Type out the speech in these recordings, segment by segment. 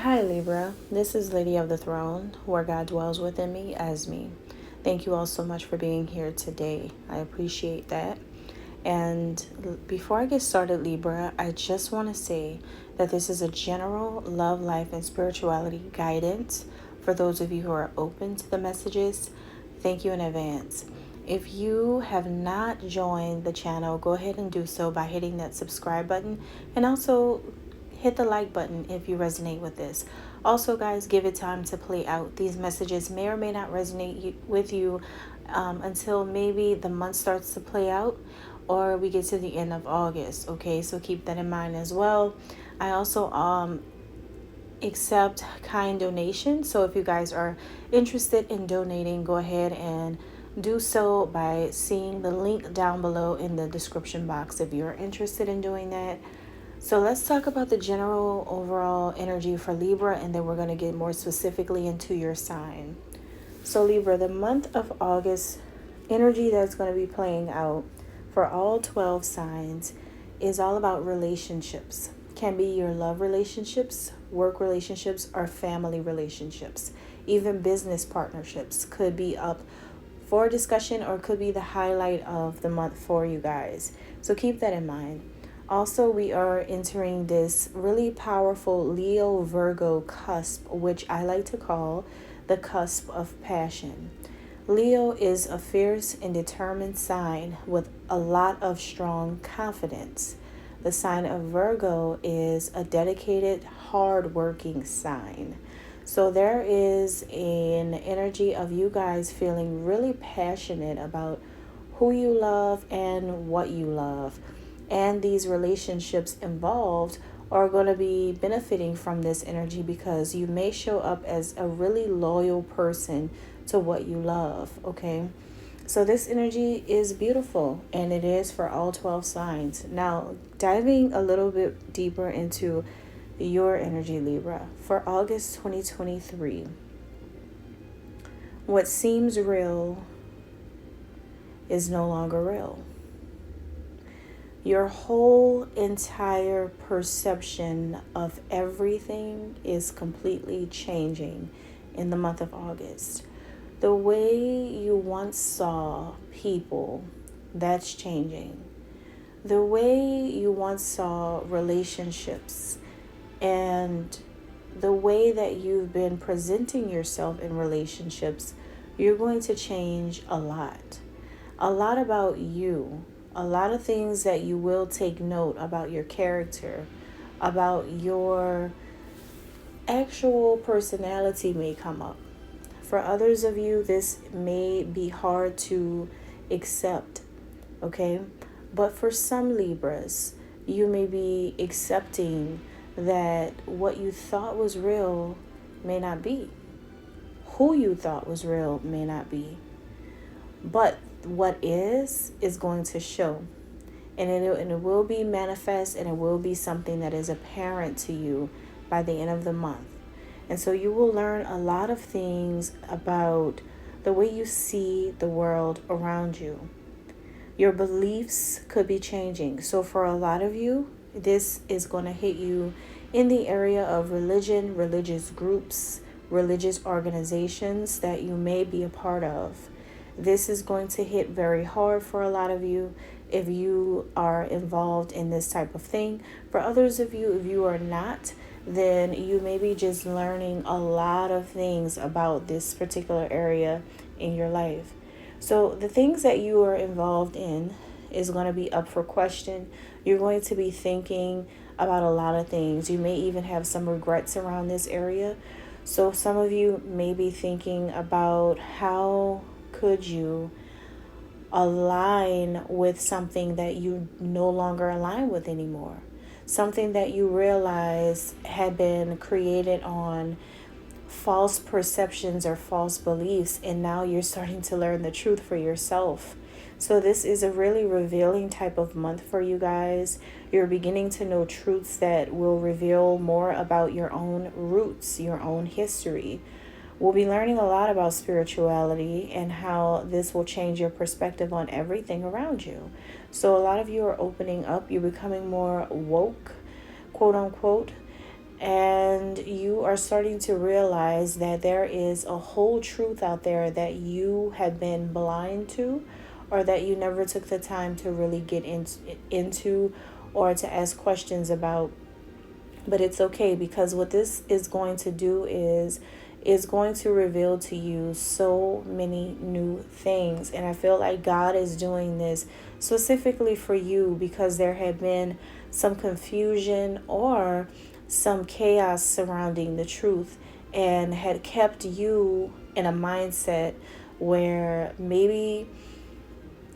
Hi Libra, this is Lady of the Throne, where God dwells within me as me. Thank you all so much for being here today. I appreciate that. And before I get started, Libra, I just want to say that this is a general love, life, and spirituality guidance for those of you who are open to the messages. Thank you in advance. If you have not joined the channel, go ahead and do so by hitting that subscribe button, and also hit the like button if you resonate with this. Also, guys, give it time to play out. These messages may or may not resonate with you until maybe the month starts to play out or we get to the end of August. Okay, so keep that in mind as well. I also accept kind donations. So if you guys are interested in donating, go ahead and do so by seeing the link down below in the description box if you're interested in doing that. So let's talk about the general overall energy for Libra, and then we're going to get more specifically into your sign. So Libra, the month of August energy that's going to be playing out for all 12 signs is all about relationships. Can be your love relationships, work relationships, or family relationships. Even business partnerships could be up for discussion or could be the highlight of the month for you guys. So keep that in mind. Also, we are entering this really powerful Leo-Virgo cusp, which I like to call the cusp of passion. Leo is a fierce and determined sign with a lot of strong confidence. The sign of Virgo is a dedicated, hard-working sign. So there is an energy of you guys feeling really passionate about who you love and what you love. And these relationships involved are going to be benefiting from this energy because you may show up as a really loyal person to what you love, okay? So this energy is beautiful, and it is for all 12 signs. Now, diving a little bit deeper into your energy, Libra, for August 2023, what seems real is no longer real. Your whole entire perception of everything is completely changing in the month of August. The way you once saw people, that's changing. The way you once saw relationships and the way that you've been presenting yourself in relationships, you're going to change a lot. A lot about you. A lot of things that you will take note about your character, about your actual personality may come up. For others of you, this may be hard to accept, okay? But for some Libras, you may be accepting that what you thought was real may not be. Who you thought was real may not be. But what is going to show, and it will be manifest, and it will be something that is apparent to you by the end of the month. And so you will learn a lot of things about the way you see the world around you. Your beliefs could be changing. So for a lot of you, this is going to hit you in the area of religion, religious groups, religious organizations that you may be a part of. This is going to hit very hard for a lot of you if you are involved in this type of thing. For others of you, if you are not, then you may be just learning a lot of things about this particular area in your life. So the things that you are involved in is going to be up for question. You're going to be thinking about a lot of things. You may even have some regrets around this area. So some of you may be thinking about how could you align with something that you no longer align with anymore? Something that you realize had been created on false perceptions or false beliefs, and now you're starting to learn the truth for yourself. So this is a really revealing type of month for you guys. You're beginning to know truths that will reveal more about your own roots, your own history. We'll be learning a lot about spirituality and how this will change your perspective on everything around you. So a lot of you are opening up. You're becoming more woke, quote unquote. And you are starting to realize that there is a whole truth out there that you had been blind to, or that you never took the time to really get into or to ask questions about. But it's okay, because what this is going to do is going to reveal to you so many new things. And I feel like God is doing this specifically for you, because there had been some confusion or some chaos surrounding the truth, and had kept you in a mindset where maybe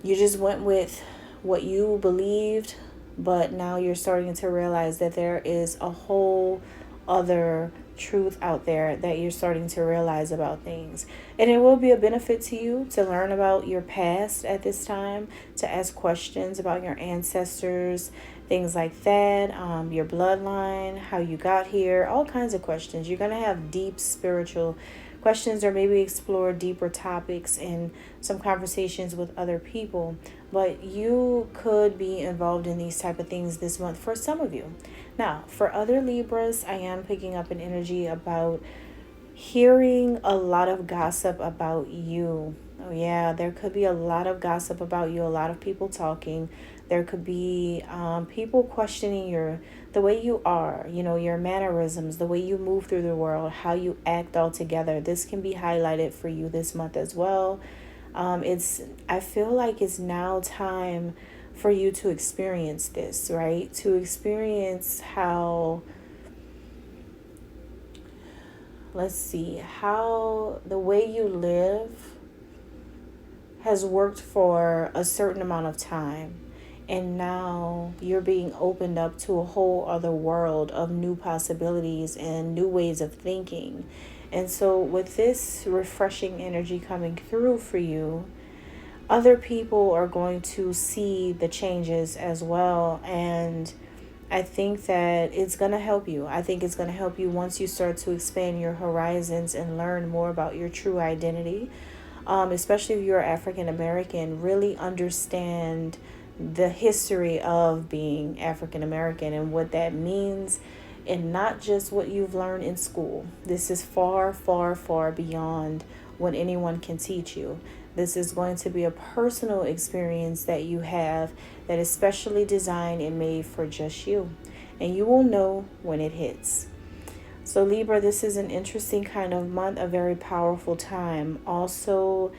you just went with what you believed, but now you're starting to realize that there is a whole other truth out there that you're starting to realize about things. And it will be a benefit to you to learn about your past at this time, to ask questions about your ancestors, things like that, your bloodline, how you got here, all kinds of questions. You're going to have deep spiritual questions, or maybe explore deeper topics in some conversations with other people. But you could be involved in these type of things this month for some of you. Now, for other Libras, I am picking up an energy about hearing a lot of gossip about you. Oh yeah, there could be a lot of gossip about you, a lot of people talking. There could be people questioning the way you are, your mannerisms, the way you move through the world, how you act altogether. This can be highlighted for you this month as well. I feel like it's now time for you to experience this, right? To experience how, let's see, how the way you live has worked for a certain amount of time. And now you're being opened up to a whole other world of new possibilities and new ways of thinking. And so with this refreshing energy coming through for you, other people are going to see the changes as well. And I think that it's going to help you. I think it's going to help you once you start to expand your horizons and learn more about your true identity. Especially if you're African American, really understand the history of being African American and what that means, and not just what you've learned in school. This is far, far, far beyond what anyone can teach you. This is going to be a personal experience that you have that is specially designed and made for just you. And you will know when it hits. So Libra, this is an interesting kind of month, a very powerful time. Also,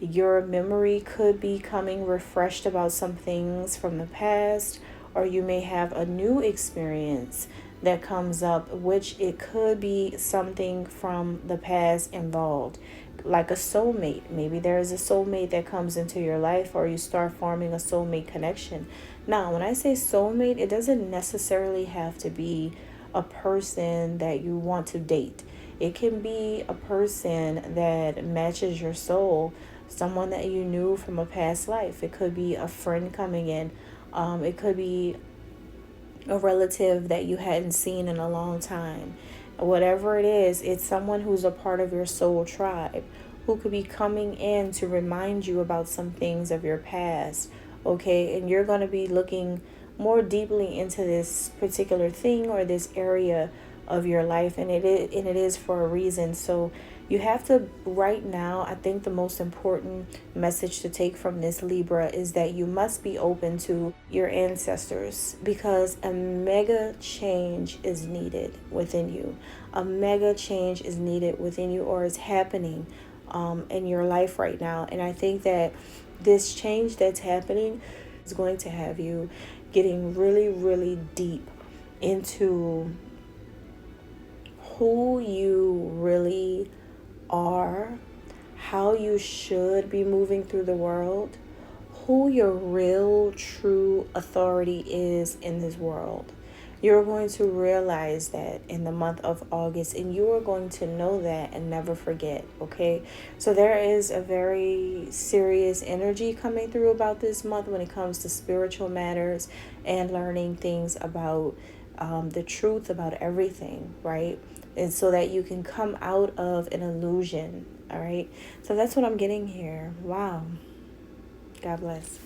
your memory could be coming refreshed about some things from the past, or you may have a new experience that comes up, which it could be something from the past involved, like a soulmate. Maybe there is a soulmate that comes into your life, or you start forming a soulmate connection. Now, when I say soulmate, it doesn't necessarily have to be a person that you want to date. It can be a person that matches your soul, someone that you knew from a past life. It could be a friend coming in. It could be a relative that you hadn't seen in a long time. Whatever it is, it's someone who's a part of your soul tribe who could be coming in to remind you about some things of your past. Okay, and you're going to be looking more deeply into this particular thing or this area of your life, and it is for a reason. So you have to, right now, I think the most important message to take from this, Libra, is that you must be open to your ancestors, because a mega change is needed within you. A mega change is needed within you, or is happening in your life right now. And I think that this change that's happening is going to have you getting really, really deep into who you really are, how you should be moving through the world, who your real, true authority is in this world. You're going to realize that in the month of August, and you are going to know that and never forget, okay? So there is a very serious energy coming through about this month when it comes to spiritual matters and learning things about the truth about everything, right? And so that you can come out of an illusion, all right? So that's what I'm getting here. Wow. God bless.